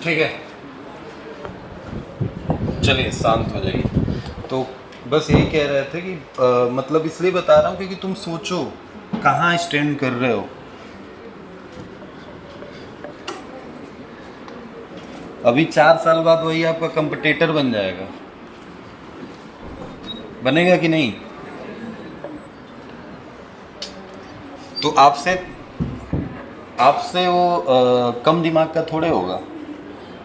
ठीक है, चलिए शांत हो जाइए। तो बस यही कह रहे थे कि मतलब इसलिए बता रहा हूँ क्योंकि तुम सोचो कहाँ स्टैंड कर रहे हो। अभी 4 साल बाद वही आपका कंपटीटर बन जाएगा, बनेगा कि नहीं? तो आपसे आपसे वो कम दिमाग का थोड़े होगा।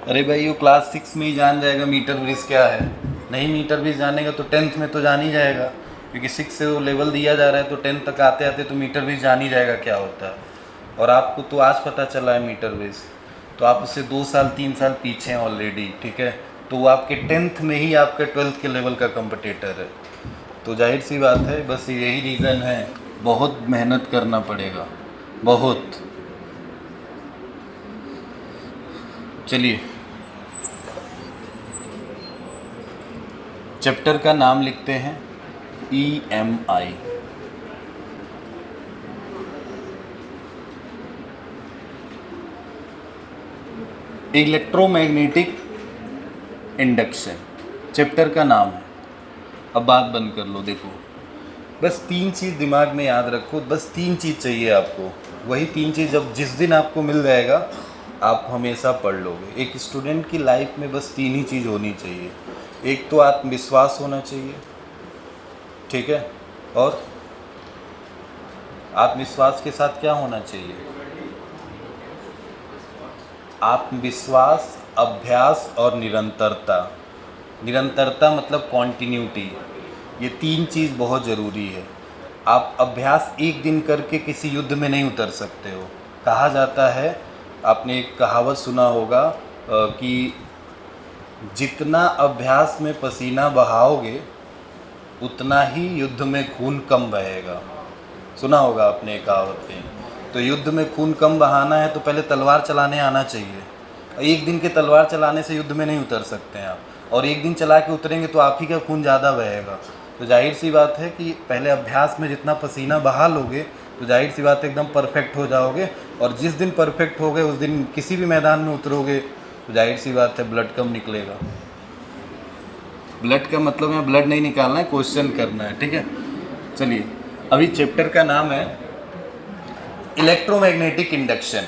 अरे भाई वो क्लास 6 में ही जान जाएगा मीटर ब्रिज क्या है। नहीं मीटर ब्रिज जानेगा तो 10th में तो जान ही जाएगा, क्योंकि 6 से वो लेवल दिया जा रहा है तो 10th तक आते आते तो मीटर ब्रिज जान ही जाएगा क्या होता है। और आपको तो आज पता चला है मीटर ब्रिज, तो आप उससे 2 साल 3 साल पीछे हैं ऑलरेडी, ठीक है। तो वो आपके 10th में ही आपके 12th के लेवल का कंपटीटर है। तो जाहिर सी बात है, बस यही रीज़न है, बहुत मेहनत करना पड़ेगा, बहुत। चलिए चैप्टर का नाम लिखते हैं EMI। इलेक्ट्रोमैग्नेटिक इंडक्शन चैप्टर का नाम है। अब बात बंद कर लो, देखो बस 3 चीज़ दिमाग में याद रखो, बस 3 चीज़ चाहिए आपको। वही 3 चीज़ जब जिस दिन आपको मिल जाएगा आप हमेशा पढ़ लोगे। एक स्टूडेंट की लाइफ में बस 3 ही चीज़ होनी चाहिए। एक तो आत्मविश्वास होना चाहिए, ठीक है, और आत्मविश्वास के साथ क्या होना चाहिए? आत्मविश्वास, अभ्यास और निरंतरता। निरंतरता मतलब कॉन्टिन्यूटी। ये 3 चीज़ बहुत ज़रूरी है। आप अभ्यास एक दिन करके किसी युद्ध में नहीं उतर सकते हो। कहा जाता है, आपने एक कहावत सुना होगा कि जितना अभ्यास में पसीना बहाओगे उतना ही युद्ध में खून कम बहेगा। सुना होगा आपने एक कहावत कहीं। तो युद्ध में खून कम बहाना है तो पहले तलवार चलाने आना चाहिए। एक दिन के तलवार चलाने से युद्ध में नहीं उतर सकते हैं आप, और एक दिन चला के उतरेंगे तो आप ही का खून ज़्यादा बहेगा। तो जाहिर सी बात है कि पहले अभ्यास में जितना पसीना बहा लोगे तो जाहिर सी बात है एकदम परफेक्ट हो जाओगे। और जिस दिन परफेक्ट हो गए उस दिन किसी भी मैदान में उतरोगे तो जाहिर सी बात है ब्लड कम निकलेगा। ब्लड का मतलब है ब्लड नहीं निकालना है, क्वेश्चन करना है, ठीक है। चलिए अभी चैप्टर का नाम है electromagnetic induction.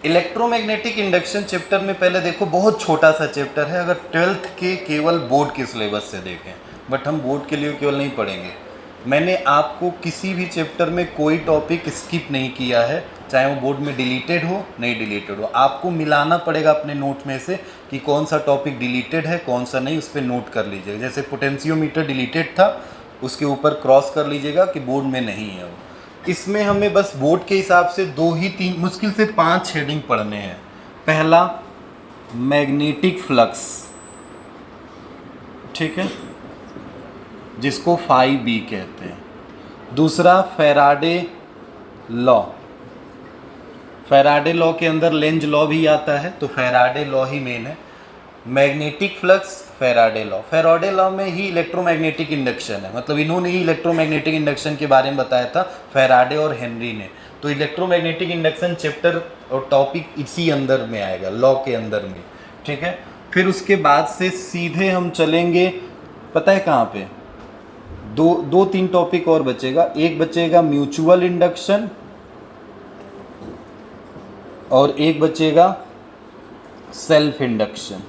Electromagnetic induction chapter में पहले देखो बहुत छोटा सा चैप्टर है, अगर 12th के केवल बोर्ड के सिलेबस से देखें, बट हम बोर्ड के लिए केवल नहीं पढ़ेंगे। मैंने आपको किसी भी चैप्टर में कोई टॉपिक स्किप नहीं किया है, चाहे वो बोर्ड में डिलीटेड हो नहीं डिलीटेड हो। आपको मिलाना पड़ेगा अपने नोट में से कि कौन सा टॉपिक डिलीटेड है कौन सा नहीं, उस पर नोट कर लीजिएगा। जैसे पोटेंशियोमीटर डिलीटेड था, उसके ऊपर क्रॉस कर लीजिएगा कि बोर्ड में नहीं है वो। इसमें हमें बस बोर्ड के हिसाब से 2 ही 3 मुश्किल से 5 हेडिंग पढ़ने हैं। पहला मैग्नेटिक फ्लक्स, ठीक है, जिसको फाई बी कहते हैं। दूसरा फैराडे लॉ। फैराडे लॉ के अंदर लेंज लॉ भी आता है, तो फैराडे लॉ ही मेन है। Magnetic flux, Faraday law. Faraday law में ही इलेक्ट्रोमैग्नेटिक इंडक्शन है, मतलब इन्होंने ही इलेक्ट्रोमैग्नेटिक इंडक्शन के बारे में बताया था, फैराडे और हेनरी ने। तो इलेक्ट्रोमैग्नेटिक इंडक्शन चैप्टर और टॉपिक इसी अंदर में आएगा, लॉ के अंदर में, ठीक है। फिर उसके बाद से सीधे हम चलेंगे, पता है कहाँ पे? दो तीन टॉपिक और बचेगा। एक बचेगा म्यूचुअल इंडक्शन और एक बचेगा सेल्फ इंडक्शन।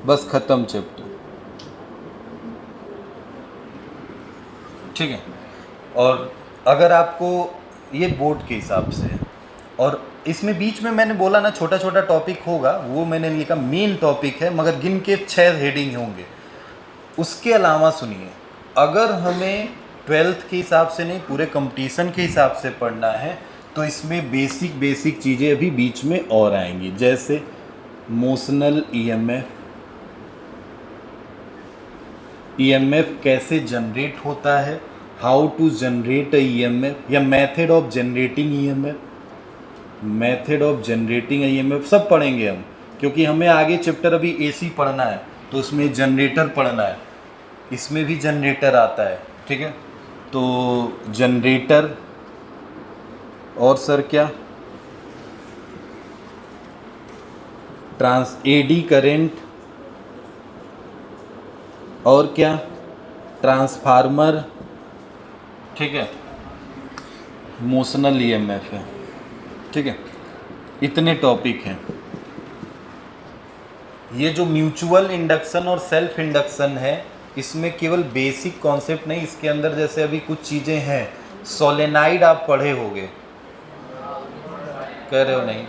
बस खत्म चैप्टर, ठीक है। और अगर आपको ये बोर्ड के हिसाब से है, और इसमें बीच में मैंने बोला ना छोटा छोटा टॉपिक होगा, वो मैंने लिखा मेन टॉपिक है, मगर गिन के 6 हेडिंग होंगे। उसके अलावा सुनिए, अगर हमें 12th के हिसाब से नहीं पूरे कंपटीशन के हिसाब से पढ़ना है तो इसमें बेसिक चीज़ें अभी बीच में और आएंगी, जैसे मोशनल ईएमएफ कैसे जनरेट होता है, how to generate a EMF, या मेथड ऑफ जनरेटिंग ईएमएफ, सब पढ़ेंगे हम, क्योंकि हमें आगे चैप्टर अभी एसी पढ़ना है तो उसमें जनरेटर पढ़ना है, इसमें भी जनरेटर आता है, ठीक है। तो जनरेटर और सर क्या, एडी करंट, और क्या, ट्रांसफार्मर, ठीक है, मोशनल ईएमएफ है, ठीक है। इतने टॉपिक हैं। ये जो म्यूचुअल इंडक्शन और सेल्फ इंडक्शन है, इसमें केवल बेसिक कॉन्सेप्ट नहीं, इसके अंदर जैसे अभी कुछ चीज़ें हैं। सोलेनाइड आप पढ़े होंगे, कह रहे हो नहीं,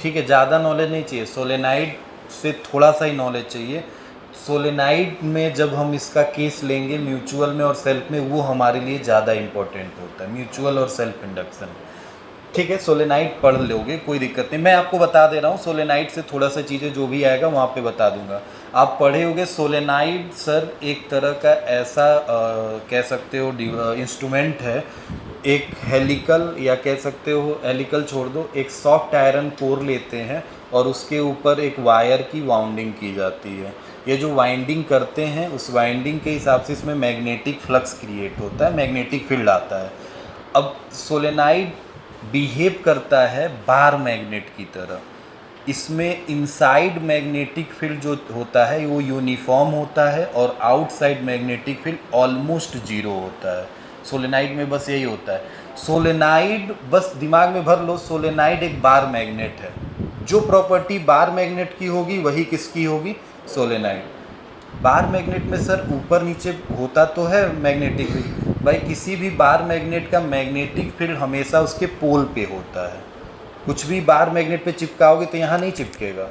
ठीक है, ज़्यादा नॉलेज नहीं चाहिए, सोलेनाइड से थोड़ा सा ही नॉलेज चाहिए। सोलेनाइड में जब हम इसका केस लेंगे म्यूचुअल में और सेल्फ में, वो हमारे लिए ज़्यादा इम्पोर्टेंट होता है, म्यूचुअल और सेल्फ इंडक्शन, ठीक है। सोलेनाइड पढ़ लोगे, कोई दिक्कत नहीं, मैं आपको बता दे रहा हूँ। सोलेनाइड से थोड़ा सा चीज़ें जो भी आएगा वहाँ पे बता दूंगा। आप पढ़े होगे सोलेनाइड सर एक तरह का ऐसा कह सकते हो इंस्ट्रूमेंट है, एक हेलिकल, या कह सकते हो हेलिकल छोड़ दो, एक सॉफ्ट आयरन कोर लेते हैं और उसके ऊपर एक वायर की वाउंडिंग की जाती है। ये जो वाइंडिंग करते हैं उस वाइंडिंग के हिसाब से इसमें मैग्नेटिक फ्लक्स क्रिएट होता है, मैग्नेटिक फील्ड आता है। अब सोलेनाइड बिहेव करता है बार मैग्नेट की तरह। इसमें इनसाइड मैग्नेटिक फील्ड जो होता है वो यूनिफॉर्म होता है और outside magnetic field almost zero होता है। सोलेनाइड में बस यही होता है। सोलेनाइड बस दिमाग में भर लो, सोलेनाइड एक बार मैग्नेट है। जो प्रॉपर्टी बार मैग्नेट की होगी वही किसकी होगी, सोलेनाइड। बार मैग्नेट में सर ऊपर नीचे होता तो है मैग्नेटिक फील्ड, भाई किसी भी बार मैग्नेट का मैग्नेटिक फील्ड हमेशा उसके पोल पे होता है। कुछ भी बार मैग्नेट पे चिपकाओगे तो यहाँ नहीं चिपकेगा,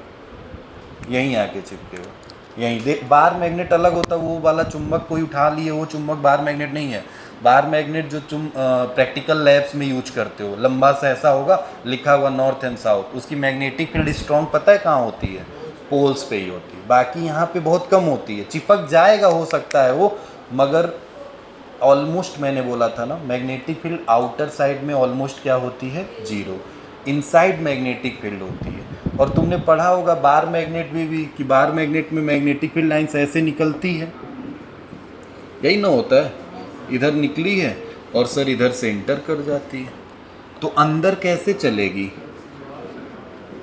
यहीं आके चिपकेगा, यहीं बार मैग्नेट अलग होता है। वो वाला चुंबक कोई उठा लिए, वो चुंबक बार मैग्नेट नहीं है। बार मैग्नेट जो तुम प्रैक्टिकल लैब्स में यूज करते हो, लंबा सा ऐसा होगा, लिखा हुआ नॉर्थ एंड साउथ, उसकी मैग्नेटिक फील्ड स्ट्रॉन्ग पता है कहाँ होती है, पोल्स पे ही होती है। बाकी यहाँ पे बहुत कम होती है, चिपक जाएगा हो सकता है वो, मगर ऑलमोस्ट मैंने बोला था ना, मैग्नेटिक फील्ड आउटर साइड में ऑलमोस्ट क्या होती है, जीरो। इनसाइड मैग्नेटिक फील्ड होती है। और तुमने पढ़ा होगा बार मैग्नेट में भी कि बार मैग्नेट में मैग्नेटिक फील्ड लाइंस ऐसे निकलती है, यही ना होता है, इधर निकली है और सर इधर से इंटर कर जाती है, तो अंदर कैसे चलेगी,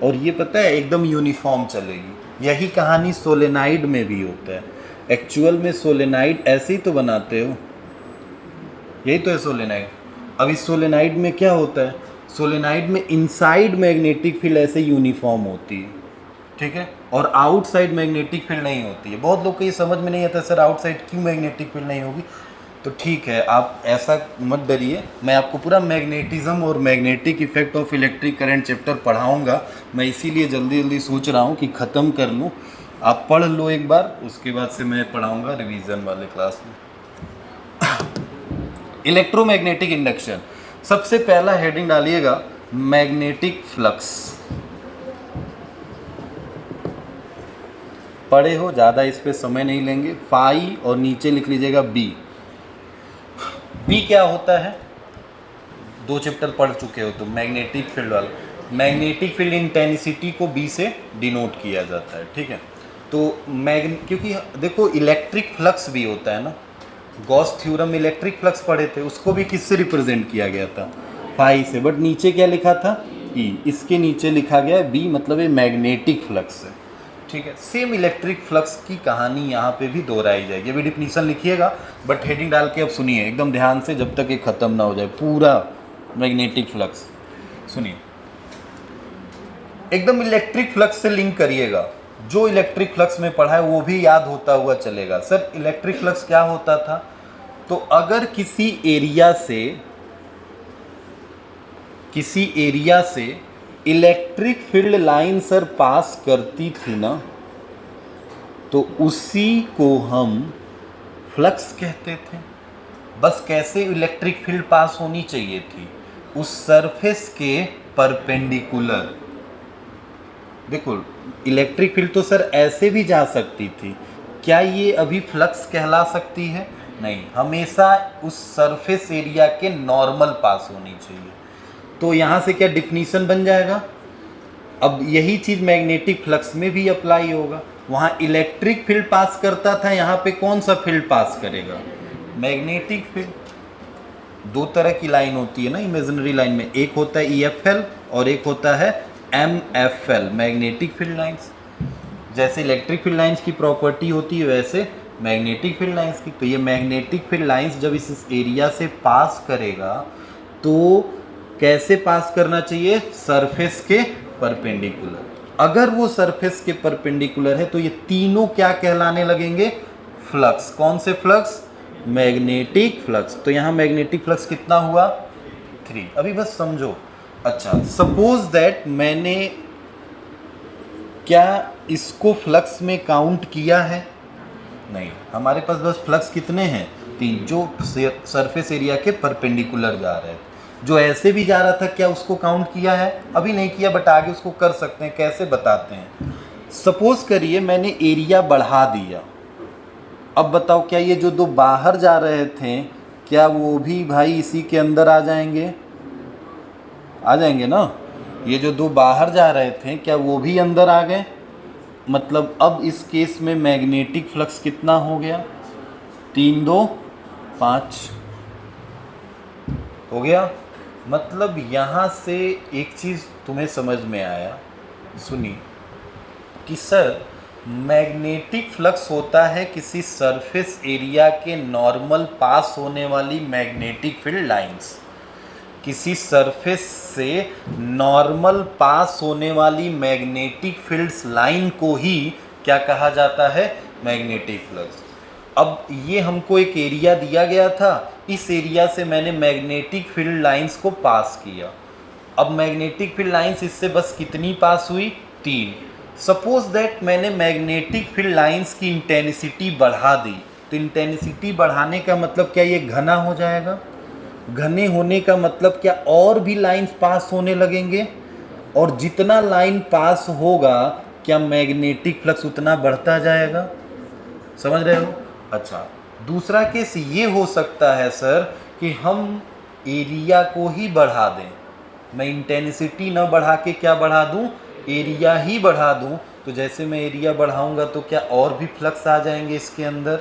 और ये पता है एकदम यूनिफॉर्म चलेगी। यही कहानी सोलेनाइड में भी होता है। एक्चुअल में सोलेनाइड ऐसे ही तो बनाते हो, यही तो है सोलेनाइड। अब इस सोलेनाइड में क्या होता है, सोलेनाइड में इनसाइड मैग्नेटिक फील्ड ऐसे यूनिफॉर्म होती है, ठीक है, और आउटसाइड मैग्नेटिक फील्ड नहीं होती है। बहुत लोग को ये समझ में नहीं आता सर आउटसाइड क्यों मैग्नेटिक फील्ड नहीं होगी, तो ठीक है, आप ऐसा मत डरिए, मैं आपको पूरा मैग्नेटिज्म और magnetic effect of electric current chapter पढ़ाऊंगा। मैं इसीलिए जल्दी जल्दी सोच रहा हूँ कि ख़त्म कर लूँ, आप पढ़ लो एक बार, उसके बाद से मैं पढ़ाऊंगा रिवीजन वाले क्लास में। इलेक्ट्रोमैग्नेटिक इंडक्शन, सबसे पहला हेडिंग डालिएगा मैग्नेटिक फ्लक्स। पढ़े हो, ज़्यादा इस पे समय नहीं लेंगे। फाई और नीचे लिख लीजिएगा बी। बी क्या होता है, 2 चैप्टर पढ़ चुके हो तुम, मैग्नेटिक फील्ड वाला। मैग्नेटिक फील्ड इंटेंसिटी को बी से डिनोट किया जाता है, ठीक है। तो क्योंकि देखो इलेक्ट्रिक फ्लक्स भी होता है ना, गॉस थ्योरम इलेक्ट्रिक फ्लक्स पढ़े थे, उसको भी किससे रिप्रेजेंट किया गया था, फाई से, बट नीचे क्या लिखा था, ई, इसके नीचे लिखा गया बी, मतलब ये मैग्नेटिक फ्लक्स है, ठीक है। सेम इलेक्ट्रिक फ्लक्स की कहानी यहाँ पे भी दोहराई जाएगी। अभी डिफिनीशन लिखिएगा, बट हेडिंग डाल के अब सुनिए एकदम ध्यान से, जब तक ये खत्म ना हो जाए पूरा मैग्नेटिक फ्लक्स। सुनिए, एकदम इलेक्ट्रिक फ्लक्स से लिंक करिएगा, जो इलेक्ट्रिक फ्लक्स में पढ़ा है वो भी याद होता हुआ चलेगा। सर इलेक्ट्रिक फ्लक्स क्या होता था, तो अगर किसी एरिया से इलेक्ट्रिक फील्ड लाइन सर पास करती थी ना, तो उसी को हम फ्लक्स कहते थे। बस कैसे इलेक्ट्रिक फील्ड पास होनी चाहिए थी, उस सरफेस के परपेंडिकुलर। देखो इलेक्ट्रिक फील्ड तो सर ऐसे भी जा सकती थी, क्या ये अभी फ्लक्स कहला सकती है, नहीं, हमेशा उस सरफेस एरिया के नॉर्मल पास होनी चाहिए। तो यहाँ से क्या डिफिनीशन बन जाएगा, अब यही चीज़ मैग्नेटिक फ्लक्स में भी अप्लाई होगा। वहाँ इलेक्ट्रिक फील्ड पास करता था, यहाँ पे कौन सा फील्ड पास करेगा, मैग्नेटिक फील्ड। 2 तरह की लाइन होती है ना इमेजिनरी लाइन में, एक होता है EFL और एक होता है MFL मैग्नेटिक फील्ड लाइंस। जैसे इलेक्ट्रिक फील्ड लाइंस की प्रॉपर्टी होती है वैसे मैग्नेटिक फील्ड लाइंस की। तो ये मैग्नेटिक फील्ड लाइंस जब इस एरिया से पास करेगा तो कैसे पास करना चाहिए? सरफेस के परपेंडिकुलर। अगर वो सरफेस के परपेंडिकुलर है तो ये तीनों क्या कहलाने लगेंगे? फ्लक्स। कौन से फ्लक्स? Magnetic flux. तो यहाँ मैग्नेटिक फ्लक्स कितना हुआ? 3। अभी बस समझो। अच्छा, सपोज दैट मैंने क्या इसको फ्लक्स में काउंट किया है? नहीं, हमारे पास बस फ्लक्स कितने हैं? 3, जो सरफेस एरिया के परपेंडिकुलर जा रहे हैं। जो ऐसे भी जा रहा था, क्या उसको काउंट किया है? अभी नहीं किया, बट आगे उसको कर सकते हैं। कैसे बताते हैं? सपोज करिए मैंने एरिया बढ़ा दिया। अब बताओ, क्या ये जो दो बाहर जा रहे थे क्या वो भी भाई इसी के अंदर आ जाएंगे? आ जाएंगे ना। ये जो दो बाहर जा रहे थे क्या वो भी अंदर आ गए? मतलब अब इस केस में मैग्नेटिक फ्लक्स कितना हो गया? 3 2 5 हो गया। मतलब यहाँ से एक चीज़ तुम्हें समझ में आया, सुनिए, कि सर मैग्नेटिक फ्लक्स होता है किसी सरफेस एरिया के नॉर्मल पास होने वाली मैग्नेटिक फील्ड लाइंस। किसी सरफेस से नॉर्मल पास होने वाली मैग्नेटिक फील्ड्स लाइन को ही क्या कहा जाता है? Magnetic flux. अब ये हमको एक एरिया दिया गया था, इस एरिया से मैंने मैग्नेटिक फील्ड लाइंस को पास किया। अब मैग्नेटिक फील्ड लाइंस इससे बस कितनी पास हुई? 3। सपोज दैट मैंने मैग्नेटिक फील्ड लाइंस की इंटेंसिटी बढ़ा दी। तो इंटेंसिटी बढ़ाने का मतलब क्या ये घना हो जाएगा? घने होने का मतलब क्या और भी लाइंस पास होने लगेंगे? और जितना लाइन पास होगा क्या मैग्नेटिक फ्लक्स उतना बढ़ता जाएगा? समझ रहे हो? अच्छा, दूसरा केस ये हो सकता है सर कि हम एरिया को ही बढ़ा दें। मैं इंटेंसिटी न बढ़ा के क्या बढ़ा दूं? एरिया ही बढ़ा दूं। तो जैसे मैं एरिया बढ़ाऊंगा तो क्या और भी फ्लक्स आ जाएंगे इसके अंदर?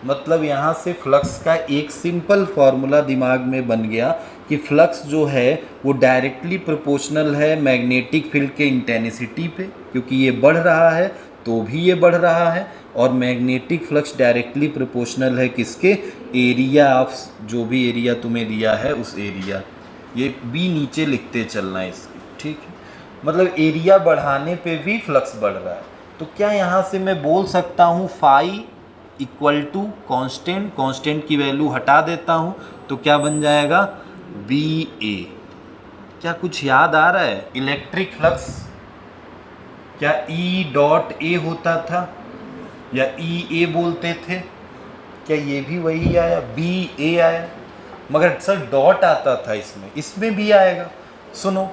मतलब यहाँ से फ्लक्स का एक सिंपल फार्मूला दिमाग में बन गया कि फ्लक्स जो है वो डायरेक्टली प्रोपोर्शनल है मैग्नेटिक फील्ड के इंटेंसिटी पे, क्योंकि ये बढ़ रहा है तो भी ये बढ़ रहा है। और मैग्नेटिक फ्लक्स डायरेक्टली प्रोपोर्शनल है किसके? एरिया ऑफ, जो भी एरिया तुम्हें दिया है उस एरिया। ये बी नीचे लिखते चलना है इसके, ठीक है? मतलब एरिया बढ़ाने पे भी फ्लक्स बढ़ रहा है। तो क्या यहाँ से मैं बोल सकता हूँ phi equal to constant, constant की वैल्यू हटा देता हूँ तो क्या बन जाएगा? B A. क्या कुछ याद आ रहा है? इलेक्ट्रिक फ्लक्स क्या ई डॉट ए होता था या ई ए बोलते थे? क्या ये भी वही आया? बी ए आया, मगर सर डॉट आता था इसमें, इसमें भी आएगा। सुनो,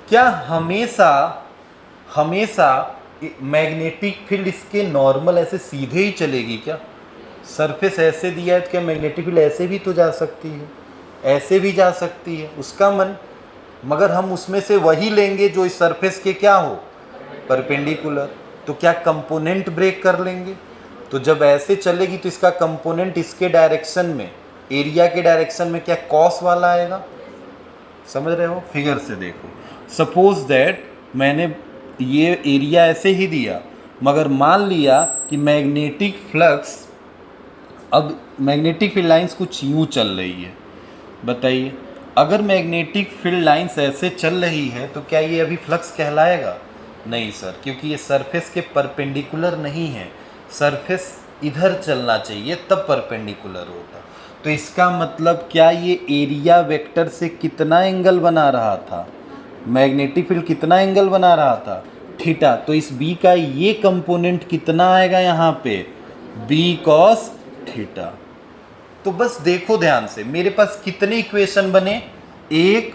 क्या हमेशा हमेशा मैग्नेटिक फील्ड इसके नॉर्मल ऐसे सीधे ही चलेगी क्या? सरफेस ऐसे दिया है तो क्या मैग्नेटिक फील्ड ऐसे भी तो जा सकती है, ऐसे भी जा सकती है, उसका मन। मगर हम उसमें से वही लेंगे जो इस सरफेस के क्या हो? परपेंडिकुलर। तो क्या कंपोनेंट ब्रेक कर लेंगे? तो जब ऐसे चलेगी तो इसका कंपोनेंट इसके डायरेक्शन में, एरिया के डायरेक्शन में क्या कॉस वाला आएगा? समझ रहे हो? फिगर से देखो। सपोज दैट मैंने ये एरिया ऐसे ही दिया, मगर मान लिया कि मैग्नेटिक फ्लक्स, अब मैग्नेटिक फील्ड लाइंस कुछ यूँ चल रही है। बताइए, अगर मैग्नेटिक फील्ड लाइंस ऐसे चल रही है तो क्या ये अभी फ्लक्स कहलाएगा? नहीं सर, क्योंकि ये सरफेस के परपेंडिकुलर नहीं है। सरफेस इधर चलना चाहिए तब परपेंडिकुलर होता। तो इसका मतलब क्या ये एरिया वेक्टर से कितना एंगल बना रहा था? मैग्नेटिक फील्ड कितना एंगल बना रहा था? थीटा। तो इस बी का ये कंपोनेंट कितना आएगा यहाँ पे? B cos theta. तो बस देखो ध्यान से, मेरे पास कितने इक्वेशन बने? 1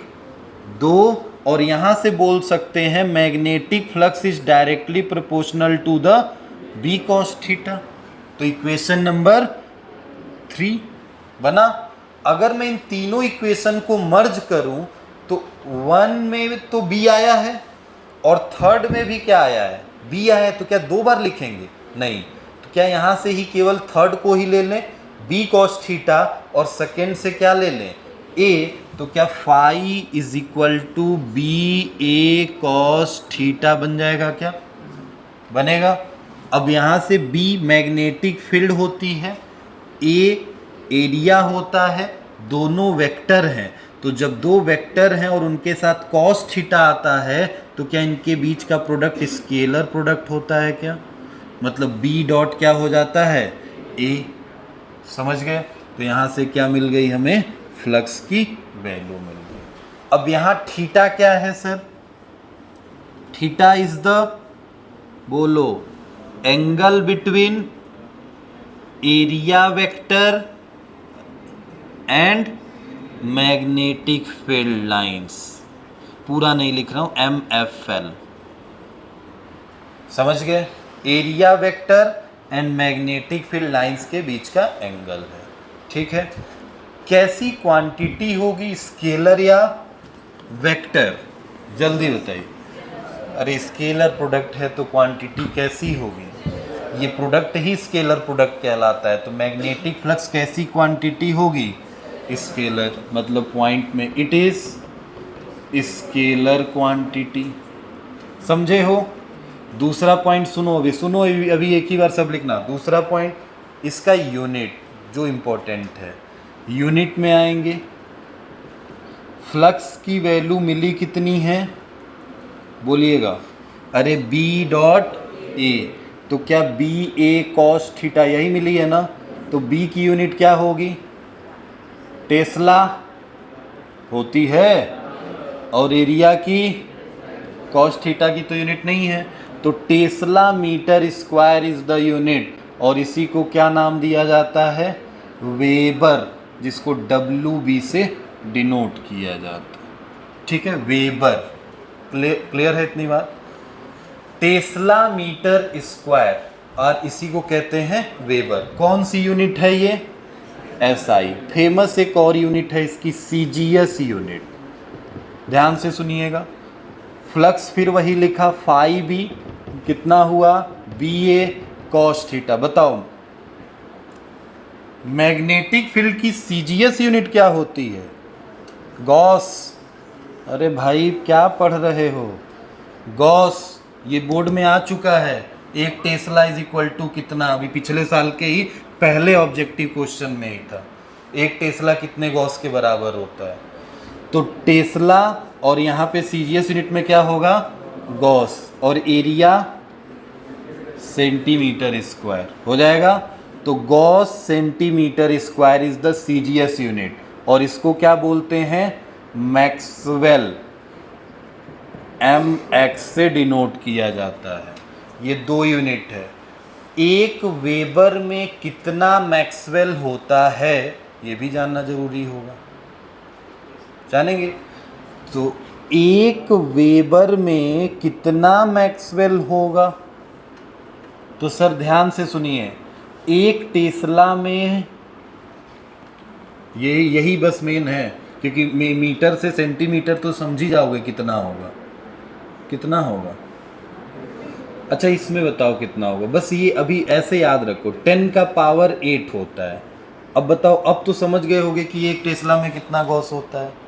2, और यहाँ से बोल सकते हैं magnetic flux is directly proportional to the B cos theta. तो इक्वेशन नंबर 3 बना। अगर मैं इन तीनों इक्वेशन को मर्ज करूं तो 1 में तो बी आया है और थर्ड में भी क्या आया है? बी आया है। तो क्या 2 बार लिखेंगे? नहीं। तो क्या यहाँ से ही केवल थर्ड को ही ले लें, बी कॉस थीटा, और सेकेंड से क्या ले लें? ए, तो क्या phi is equal to B A cos theta बन जाएगा क्या? बनेगा। अब यहाँ से बी मैग्नेटिक फील्ड होती है, ए एरिया होता है, दोनों वेक्टर हैं। तो जब दो वेक्टर हैं और उनके साथ कॉस थीटा आता है तो क्या इनके बीच का प्रोडक्ट स्केलर प्रोडक्ट होता है क्या? मतलब बी डॉट क्या हो जाता है? ए। समझ गए? तो यहाँ से क्या मिल गई हमें? फ्लक्स की वैल्यू मिल गई। अब यहाँ थीटा क्या है सर? थीटा इज द, बोलो, angle between area vector and magnetic field lines. पूरा नहीं लिख रहा हूं, MFL। समझ गए? Area vector and magnetic field lines के बीच का एंगल है। ठीक है। कैसी क्वांटिटी होगी, स्केलर या वेक्टर? जल्दी बताइए। अरे स्केलर प्रोडक्ट है तो क्वांटिटी कैसी होगी? ये प्रोडक्ट ही स्केलर प्रोडक्ट कहलाता है। तो मैग्नेटिक फ्लक्स कैसी क्वांटिटी होगी? स्केलर। मतलब पॉइंट में इट इज स्केलर क्वांटिटी। समझे हो? दूसरा पॉइंट सुनो, अभी एक ही बार सब लिखना। दूसरा पॉइंट, इसका यूनिट जो इम्पोर्टेंट है, यूनिट में आएंगे। फ्लक्स की वैल्यू मिली कितनी है? बोलिएगा। अरे बी डॉट ए, तो क्या बी ए कॉस थीटा यही मिली है ना? तो बी की यूनिट क्या होगी? टेस्ला होती है, और एरिया की कॉस थीटा की तो यूनिट नहीं है। तो tesla metre square is the unit, और इसी को क्या नाम दिया जाता है? वेबर, जिसको WB से डिनोट किया जाता है। ठीक है, वेबर। क्लियर है इतनी बात? टेस्ला मीटर स्क्वायर, और इसी को कहते हैं वेबर। कौन सी यूनिट है ये? SI। फेमस एक और यूनिट है इसकी, CGS यूनिट। ध्यान से सुनिएगा। फ्लक्स फिर वही लिखा, फाई बी कितना हुआ? BA cos theta. बताओ मैग्नेटिक फील्ड की CGS यूनिट क्या होती है? गॉस। अरे भाई क्या पढ़ रहे हो? गॉस। ये बोर्ड में आ चुका है। एक टेस्ला इज इक्वल टू कितना? अभी पिछले साल के ही पहले ऑब्जेक्टिव क्वेश्चन में ही था। एक टेस्ला कितने गॉस के बराबर होता है? तो टेस्ला, और यहाँ पे CGS यूनिट में क्या होगा? गॉस, और एरिया सेंटीमीटर स्क्वायर हो जाएगा। तो Gauss centimetre square is the CGS unit, और इसको क्या बोलते हैं? मैक्सवेल। MX से डिनोट किया जाता है। ये दो यूनिट है। एक वेबर में कितना मैक्सवेल होता है ये भी जानना जरूरी होगा। जानेंगे? तो एक वेबर में कितना मैक्सवेल होगा? तो सर ध्यान से सुनिए, एक टेस्ला में यही बस मेन है, क्योंकि मीटर से सेंटीमीटर तो समझ ही जाओगे कितना होगा। कितना होगा? अच्छा इसमें बताओ कितना होगा। बस ये अभी ऐसे याद रखो, 10 का पावर 8 होता है। अब बताओ, अब तो समझ गए होगे कि एक टेस्ला में कितना गॉस होता है।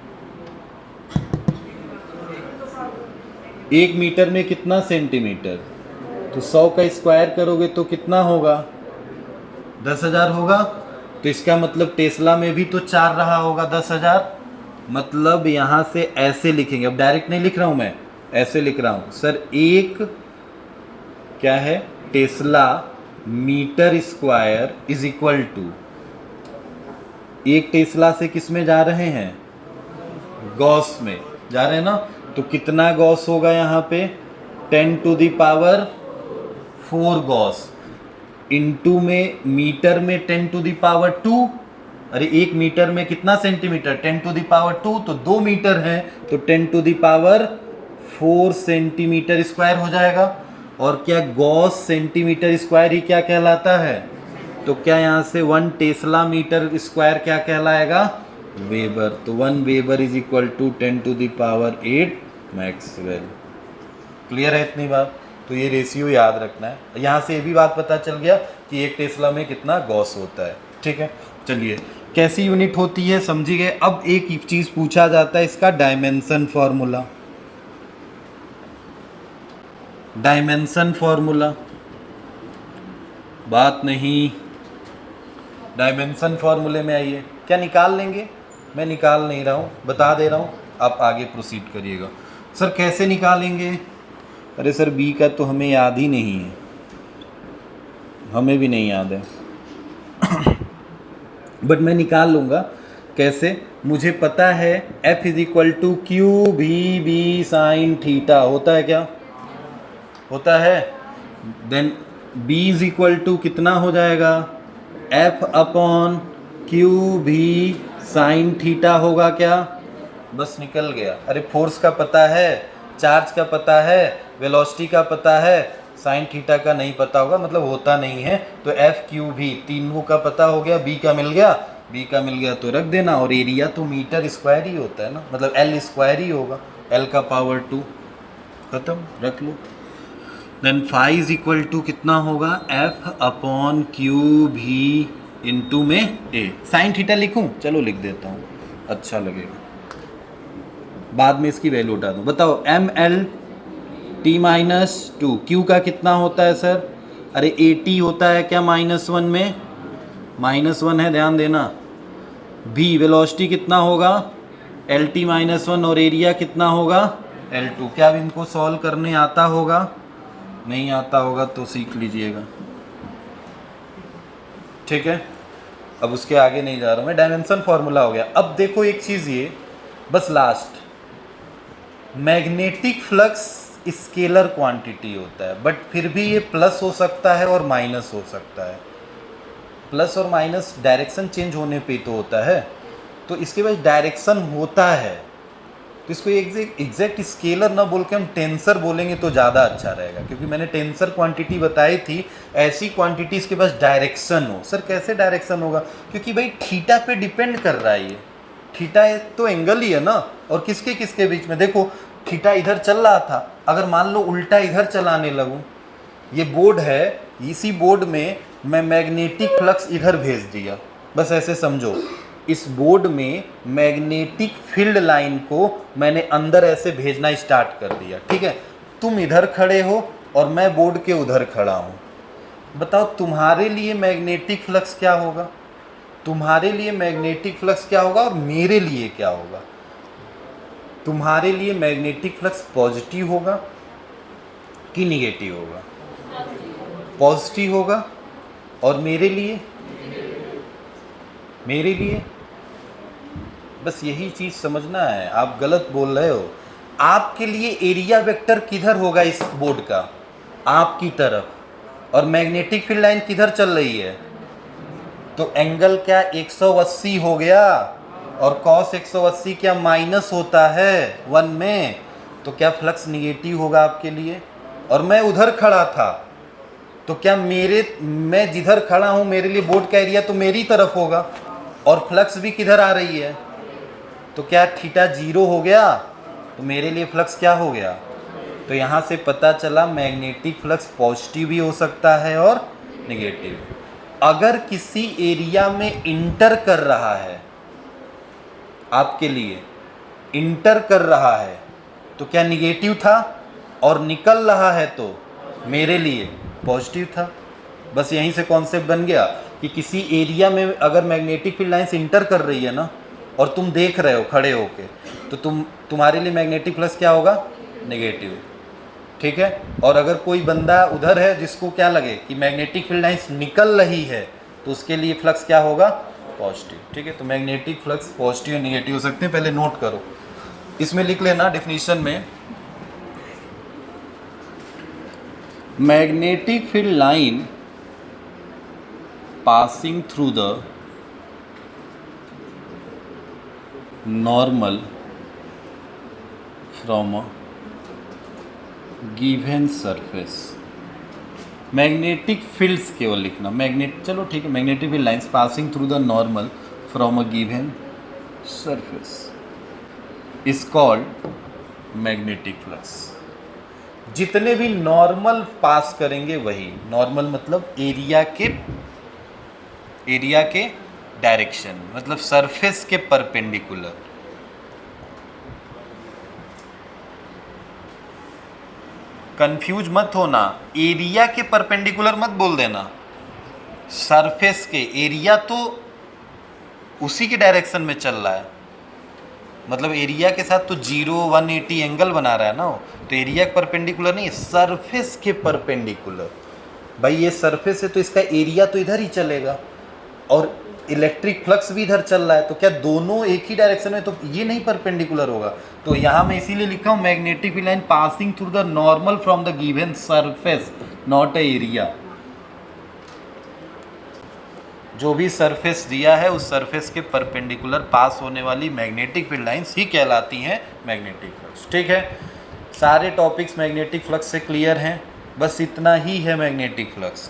एक मीटर में कितना सेंटीमीटर? तो 100 का स्क्वायर करोगे तो कितना होगा? 10,000 होगा। तो इसका मतलब टेस्ला में भी तो 4 रहा होगा 10,000। मतलब यहाँ से ऐसे लिखेंगे, अब डायरेक्ट नहीं लिख रहा हूँ मैं, ऐसे लिख रहा हूँ सर। एक क्या है? Tesla metre square is equal to, एक टेस्ला से किस में जा रहे हैं? गॉस में जा रहे हैं ना। तो कितना गॉस होगा यहाँ पे? 10 to the power 4 gauss, into में मीटर में 10 टू द पावर 2। अरे एक मीटर में कितना सेंटीमीटर? 10 to the power 2। तो 2 मीटर है तो 10 to the power 4 centimetre square हो जाएगा। और क्या गॉस सेंटीमीटर स्क्वायर ही क्या कहलाता है? तो क्या यहाँ से 1 टेस्ला मीटर स्क्वायर क्या कहलाएगा? वेबर। तो 1 weber is equal to 10 to the power 8 maxwell. Clear है इतनी बात? तो ये रेशियो याद रखना है। यहाँ से ये भी बात पता चल गया कि एक टेस्ला में कितना गॉस होता है। ठीक है, चलिए कैसी यूनिट होती है समझी गए। अब एक चीज़ पूछा जाता है इसका डायमेंशन फॉर्मूला। डायमेंशन फॉर्मूला बात नहीं, डायमेंशन फॉर्मूले में आइए। क्या निकाल लेंगे? मैं निकाल नहीं रहा हूँ, बता दे रहा हूँ, आप आगे प्रोसीड करिएगा। सर कैसे निकालेंगे? अरे सर बी का तो हमें याद ही नहीं है, हमें भी नहीं याद है बट मैं निकाल लूँगा। कैसे? मुझे पता है F is equal to Q भी बी साइन थीटा होता है। क्या होता है? Then B is equal to कितना हो जाएगा? F अपॉन क्यू भी साइन थीटा होगा। क्या? बस निकल गया। अरे फोर्स का पता है, चार्ज का पता है, वेलोसिटी का पता है, साइन थीटा का नहीं पता होगा, मतलब होता नहीं है। तो एफ क्यू भी तीनों का पता हो गया, बी का मिल गया, बी का मिल गया तो रख देना। और एरिया तो मीटर स्क्वायर ही होता है ना, मतलब एल स्क्वायर ही होगा, एल का पावर 2, खत्म, रख लो। Then phi is equal to कितना होगा? एफ अपॉन क्यू भी इंटू में ए। साइन थीटा लिखूं? चलो लिख देता हूँ, अच्छा लगेगा, बाद में इसकी वैल्यू उठा दूँ। बताओ M L T minus two, Q का कितना होता है सर? अरे ए टी होता है क्या -1 में? -1 है, ध्यान देना। भी वेलोसिटी कितना होगा? एल टी -1, और एरिया कितना होगा? L2। क्या अब इनको सॉल्व करने आता होगा? नहीं आता होगा तो सीख लीजिएगा, ठीक है। अब उसके आगे नहीं जा रहा हूँ मैं, डायमेंशन फॉर्मूला हो गया। अब देखो एक चीज़ ये, बस last, magnetic flux scalar quantity होता है, बट फिर भी ये प्लस हो सकता है और माइनस हो सकता है। प्लस और माइनस डायरेक्शन चेंज होने पे तो होता है, तो इसके बाद डायरेक्शन होता है, तो इसको एग्जैक्ट स्केलर ना बोल के हम टेंसर बोलेंगे तो ज़्यादा अच्छा रहेगा, क्योंकि मैंने टेंसर क्वांटिटी बताई थी, ऐसी क्वांटिटीज़ के पास डायरेक्शन हो। सर कैसे डायरेक्शन होगा? क्योंकि भाई थीटा पे डिपेंड कर रहा है ये, थीटा तो एंगल ही है ना, और किसके किसके बीच में? देखो थीटा इधर चल रहा था, अगर मान लो उल्टा इधर चलाने लगूँ, ये बोर्ड है, इसी बोर्ड में मैं मैग्नेटिक फ्लक्स इधर भेज दिया, बस ऐसे समझो, इस बोर्ड में मैग्नेटिक फील्ड लाइन को मैंने अंदर ऐसे भेजना स्टार्ट कर दिया, ठीक है। तुम इधर खड़े हो और मैं बोर्ड के उधर खड़ा हूँ, बताओ तुम्हारे लिए मैग्नेटिक फ्लक्स क्या होगा? तुम्हारे लिए मैग्नेटिक फ्लक्स क्या होगा और मेरे लिए क्या होगा? तुम्हारे लिए मैग्नेटिक फ्लक्स पॉजिटिव होगा कि निगेटिव होगा? पॉजिटिव होगा। और मेरे लिए बस यही चीज़ समझना है, आप गलत बोल रहे हो। आपके लिए एरिया वेक्टर किधर होगा इस बोर्ड का? आपकी तरफ, और मैग्नेटिक फील्ड लाइन किधर चल रही है? तो एंगल क्या 180 हो गया, और कॉस 180 क्या माइनस होता है 1 में, तो क्या फ्लक्स निगेटिव होगा आपके लिए? और मैं उधर खड़ा था, तो क्या मैं जिधर खड़ा हूँ मेरे लिए बोर्ड का एरिया तो मेरी तरफ होगा, और फ्लक्स भी किधर आ रही है, तो क्या थीटा 0 हो गया, तो मेरे लिए फ्लक्स क्या हो गया? तो यहाँ से पता चला मैग्नेटिक फ्लक्स पॉजिटिव भी हो सकता है और नेगेटिव। अगर किसी एरिया में इंटर कर रहा है, आपके लिए इंटर कर रहा है, तो क्या निगेटिव था, और निकल रहा है तो मेरे लिए पॉजिटिव था। बस यहीं से कॉन्सेप्ट बन गया कि किसी एरिया में अगर मैग्नेटिक फील्ड लाइंस इंटर कर रही है ना, और तुम देख रहे हो खड़े होके, तो तुम्हारे लिए मैग्नेटिक फ्लक्स क्या होगा? नेगेटिव, ठीक है। और अगर कोई बंदा उधर है जिसको क्या लगे कि मैग्नेटिक फील्ड लाइंस निकल रही है, तो उसके लिए फ्लक्स क्या होगा? पॉजिटिव, ठीक है। तो मैग्नेटिक फ्लक्स पॉजिटिव और नेगेटिव हो सकते हैं, पहले नोट करो, इसमें लिख लेना डेफिनेशन में, magnetic field line passing through the normal from a given surface। Magnetic fields केवल लिखना, चलो ठीक है, magnetic field lines passing through the normal from a given surface is called magnetic flux. जितने भी नॉर्मल पास करेंगे वही, नॉर्मल मतलब एरिया के डायरेक्शन, मतलब सरफेस के परपेंडिकुलर। कंफ्यूज मत होना, एरिया के परपेंडिकुलर मत बोल देना, सरफेस के। एरिया तो उसी के डायरेक्शन में चल रहा है, मतलब एरिया के साथ तो 0 180 एंगल बना रहा है ना वो, तो एरिया के परपेंडिकुलर नहीं, सरफेस के परपेंडिकुलर। भाई ये सरफेस है तो इसका एरिया तो इधर ही चलेगा, और इलेक्ट्रिक फ्लक्स भी इधर चल रहा है, तो क्या दोनों एक ही डायरेक्शन में, तो ये नहीं परपेंडिकुलर होगा। तो यहाँ मैं इसीलिए लिखा हूँ magnetic line passing through the normal from the given surface not a area. जो भी सरफेस दिया है उस सरफेस के परपेंडिकुलर पास होने वाली मैग्नेटिक फील्ड लाइंस ही कहलाती हैं मैग्नेटिक फ्लक्स। ठीक है, सारे टॉपिक्स मैग्नेटिक फ्लक्स से क्लियर हैं, बस इतना ही है मैग्नेटिक फ्लक्स।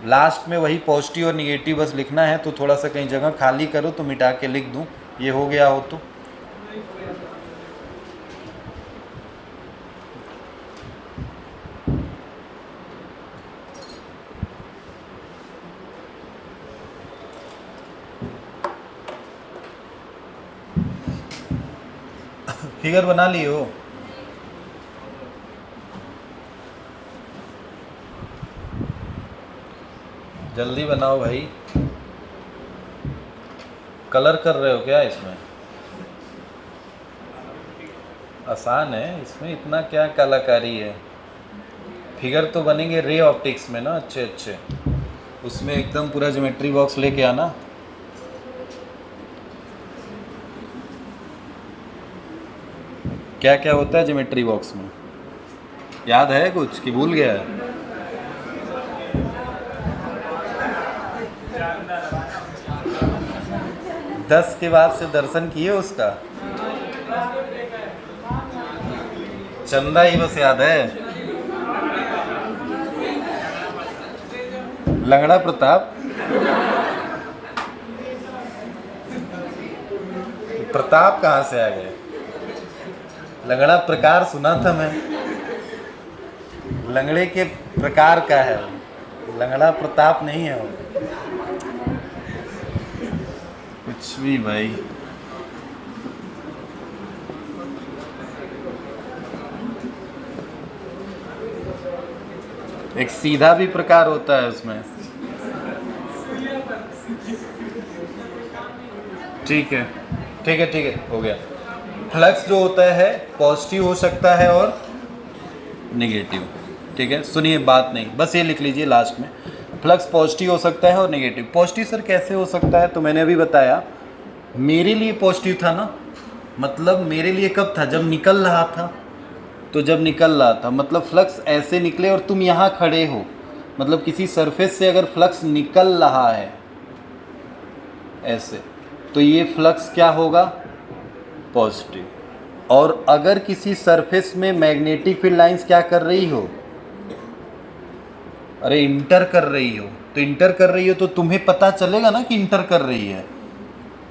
लास्ट में वही पॉजिटिव और निगेटिव बस लिखना है, तो थोड़ा सा कहीं जगह खाली करो तो मिटा के लिख दूँ, ये हो गया हो तो। फिगर बना लिए हो? जल्दी बनाओ भाई। कलर कर रहे हो क्या इसमें? आसान है, इसमें इतना क्या कलाकारी है। फिगर तो बनेंगे रे ऑप्टिक्स में ना, अच्छे अच्छे, उसमें एकदम पूरा ज्योमेट्री बॉक्स लेके आना। क्या क्या होता है ज्योमेट्री बॉक्स में, याद है कुछ कि भूल गया है? दस के बाद से दर्शन किए उसका? चंदा ही बस याद है। लंगड़ा प्रताप, प्रताप कहाँ से आ गए? लंगड़ा प्रकार सुना था मैं, लंगड़े के प्रकार का है वो, लंगड़ा प्रताप नहीं है वो। कुछ भी भाई। एक सीधा भी प्रकार होता है उसमें। ठीक है ठीक है ठीक है, हो गया। फ्लक्स जो होता है पॉजिटिव हो सकता है और नेगेटिव। ठीक है, सुनिए बात नहीं, बस ये लिख लीजिए लास्ट में, फ्लक्स पॉजिटिव हो सकता है और नेगेटिव। पॉजिटिव सर कैसे हो सकता है? तो मैंने अभी बताया, मेरे लिए पॉजिटिव था ना, मतलब मेरे लिए कब था? जब निकल रहा था। तो जब निकल रहा था मतलब फ्लक्स ऐसे निकले और तुम यहाँ खड़े हो, मतलब किसी सरफेस से अगर फ्लक्स निकल रहा है ऐसे, तो ये फ्लक्स क्या होगा? पॉजिटिव। और अगर किसी सरफेस में मैग्नेटिक फील्ड लाइंस क्या कर रही हो? अरे इंटर कर रही हो, तो इंटर कर रही हो तो तुम्हें पता चलेगा ना कि इंटर कर रही है।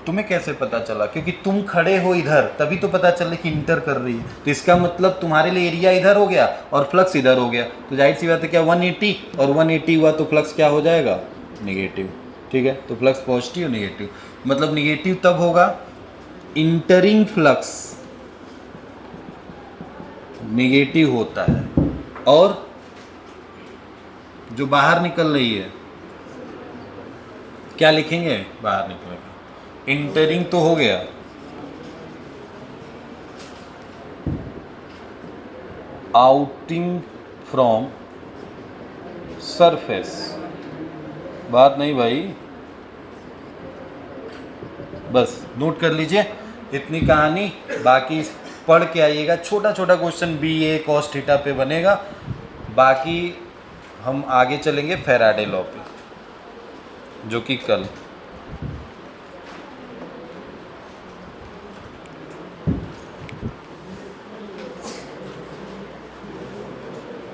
तुम्हें कैसे पता चला? क्योंकि तुम खड़े हो इधर, तभी तो पता चले कि इंटर कर रही है। तो इसका मतलब तुम्हारे लिए एरिया इधर हो गया और फ्लक्स इधर हो गया, तो जाहिर सी बात है क्या 180 और 180 हुआ तो फ्लक्स क्या हो जाएगा? नेगेटिव। ठीक है, तो फ्लक्स पॉजिटिव नेगेटिव, मतलब नेगेटिव तब होगा इंटरिंग फ्लक्स नेगेटिव होता है, और जो बाहर निकल रही है क्या लिखेंगे? बाहर निकलेगा। इंटरिंग तो हो गया, आउटिंग फ्रॉम सरफेस। बात नहीं भाई, बस नोट कर लीजिए इतनी कहानी, बाकी पढ़ के आइएगा। छोटा छोटा क्वेश्चन BA cos थीटा पे बनेगा, बाकी हम आगे चलेंगे फैराडे लॉ पे, जो कि कल